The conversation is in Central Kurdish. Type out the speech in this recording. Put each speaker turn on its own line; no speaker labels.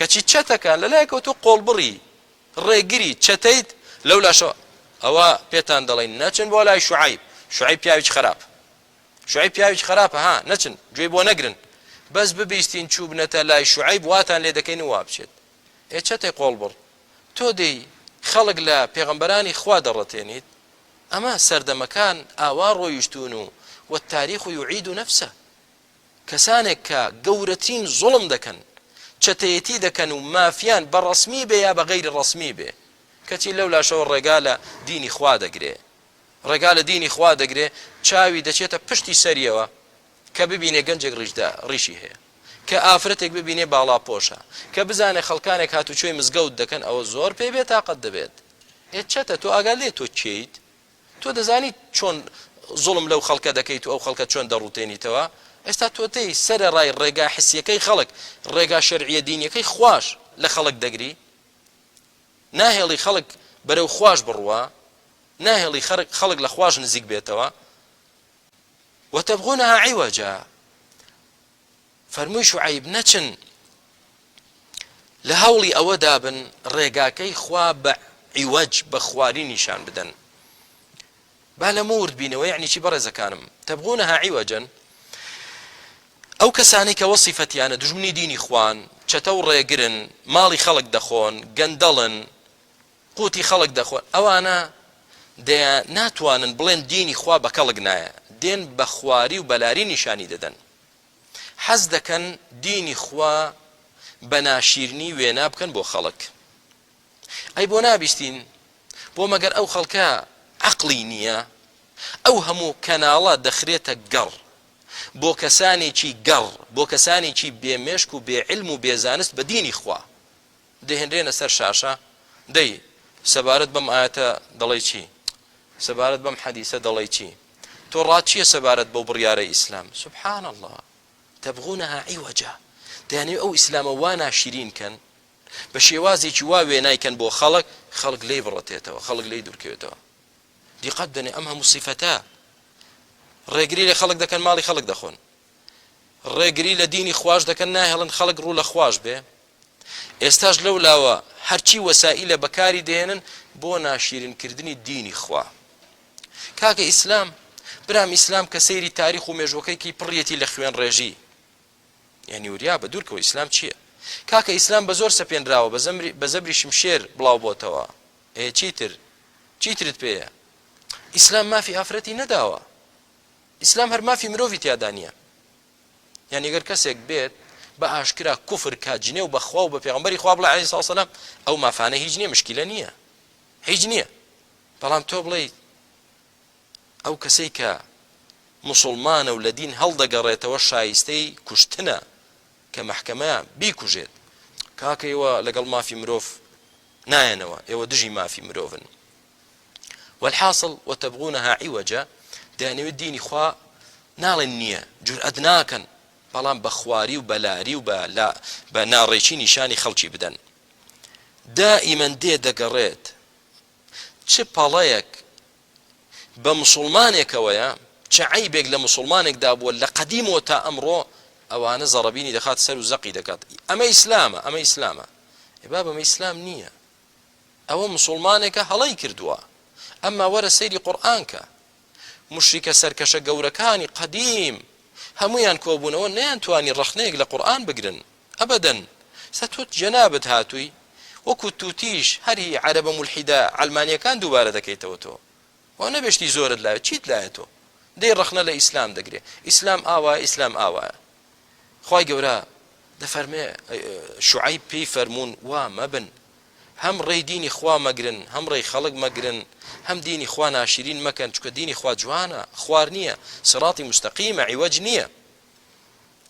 کەچی چەتەکان لەلایەکەوتو قۆڵبڕی ڕێگری چەتەیت لەو لاشەوە ئەوە پێتان دەڵێن نەچن بۆ لای شوعیب پیاویش خراپ شوعیب پیاویش خراپە ها نەچن گوێی بۆ نەگرن بەس ببیستین چوو بنەتە لای شوعیب واتان لێ دەکەین وا بچێت چەتەی قۆڵبڕ تۆ دەی خەڵک لە پێغەمبەرانی خوا دەڕەتێنیت ئەمە سەردەمەکان ئاوا ڕۆیشتون و والتاریخ يعيد نفسه کەسانێک کە گەورەترین زوڵم دەکەن چەتەیەتی دەکەن و مافیان بە ڕەسمی بێ یا بە غەیری ڕەسمی بێ کەچی لەو لاشەوە ڕێگا لە دینی خوا دەگرێ ڕێگا لە دینی خوا دەگرێ چاوی دەچێتە پشتی سەریەوە کە ببینێ گەنجێک ڕیشی هەیە کە ئافرەتێک ببینێ باڵا پۆشە کە بزانێ خەڵکانێک هاتوچۆی مزگەوت دەکەن ئەوە زۆر پێ بێت تاقەت دەبێت چەتە تۆ ئاگا لێ تۆ چیت تۆ دەزانی چۆن زوڵم لەو خەڵکە دەکەیت و ئەو خەڵکە چۆن دەڕوتێنیتەوە ئێستا تۆتەی سەرە ڕای ڕێگا حسیەکەی خەڵک ڕێگا شەرعیە دینیەکەی خوش لە خەڵک دەگری ناهێڵی خەڵک بەرەو خوش بڕوا ناهێڵی خەڵک لە خوش نزیک بێتەوە وتبغونها عوجا فەرمووی شوعەیب نەچن لە هەوڵی ئەوە دابن ڕێگاکەی خوا بە عیوەج بە خواری نیشان بدەن با لە مورد بینەوە یعنی چی بەڕێزەکانم تبغونها عوجا ئەو کەسانی کە وەسیفەتیانە دژمنی دینی خوان چەتە و ڕێگرن ماڵی خەڵک دەخۆن گەندەڵن قوتی خەڵک دەخۆن ئەوانە ناتوانن بڵێن دینی خوا بە کەڵک نایە دێن بە خواری و بەلاری نیشانی دەدەن حەز دەکەن دینی خوا بە ناشیرنی وێنا بکەن بۆ خەڵک ئەی بۆ نابیستین بۆ مەگەر ئەو خەڵکە عەقڵی نییە ئەو هەموو کەناڵە دەخرێتە گەڕ بۆ کەسانێکی گەڕ بۆ کەسانێکی بێمێشک و بێعلم و بێزانست بە دینی خوا دەهێنرێنە سەر شاشە دەی سەبارەت بەم ئاەتە دەڵێ چی سەبارەت بەم حەدیسە دەڵێ چی تۆ ڕاچیە سەبارەت بەو بڕیارەی ئیسلام سبحان الله تبغونها عوجا دەیانێ ئەو ئیسلامە وا ناشرین کەن بە شێوازێکی وا وێنایکەن بۆ خەڵک لێی بڕەتێتەوە خەڵک لێی دوورکەوێتەوە دیقەت دەنێ ئەم هەموو سیفەتە ڕێگری لە خەڵک دەکەن ماڵی خەڵک دەخۆن ڕێگری لە دینی خوش دەکەن ناهێڵن خەڵک ڕوو لە خوش بێ ئێستاش لەو لاوە هەرچی وەسائلە بەکاری دێنن بۆ ناشیرینکردنی دینی خوا کاکە ئیسلام برام ئیسلام کە سەیری تاریخ و مێژوەکەیکی پڕیەتی لە خوێن ڕێژی یعنی وریا بە دوورکەوە ئیسلام چییە کاکە ئیسلام بە زۆر سەپێنراوە بە زەبری شمشێر بڵاو بۆتەوە چیترت پێیە ئیسلام مافی ئافرەتی نەداوە ئیسلام هەر مافی مرۆڤی تیادا نییە یعنی ئەگەر کەسێک بێت بە ئاشکرا کوفر کاتجنێ و بەخوا و بە پێغەمبەری خوا بڵێ عەلەیهی سەلام ئەو مافانە هیچ نییە مشکلە نییە هیچ نییە بەڵام تۆ بڵێ ئەو کەسەی کە مسلمانە و لە دین هەڵدەگەڕێتەوە شایستەی کوشتنە کە مەحکەمە بیکوژێت کاکە ئێوە لەگەڵ مافی مرۆڤ نایەنەوە ئێوە دژی مافی مرۆڤن والحاصل وتبغونها عوجا دەیانەوێت دینی خوا ناڵێن نییە جورئەت ناکەن بەڵام بە خواری و بەلاری و بە ناڕێکی نیشانی خەڵکی بدەن دائیمەن دەگەڕێت چ پەڵەیەک بە مسلمانێکەوەیە چ عیبێک لە مسلمانێکدا بووە لە قەدیمەوە تا ئەمڕۆ ئەوانە زەڕەبینی دەخات سەر و زەقی دەکات ئەمە ئیسلامە بابە ئەمە ئیسلام نییە ئەوە مسلمانێکە هەڵەی کردووە ئەمما وەرە سەیری قورئانکە مشریکە سەرکەشە گەورەکانی قەدیم هەمویان کۆبوونەوە نەیانتوانی ڕەخنەیەک لە قورئان بگرن ئەبەدەن سەتۆت جەنابت هاتووی وەکو تووتیش هەری عەرەبە مولحیدە عەلمانیەکان دووبارە دەکەیتەوە تۆ وە نەبێشتی زۆرت لایە چیت لایە تۆ دەی ڕەخنە لە ئیسلام دەگرێ ئیسلام ئاوایە خوای گەورە دەفەرمێ شوعەیب پێی فەرموون وا مەبن هەم ڕێی دینی خوا مەگرن هەم ڕێی خەڵک مەگرن هەم دینی خوا ناشرین مەکەن چونکە دینی خوا جوانە خوار نییە سڕاتی مستەقیمە عیوەج نییە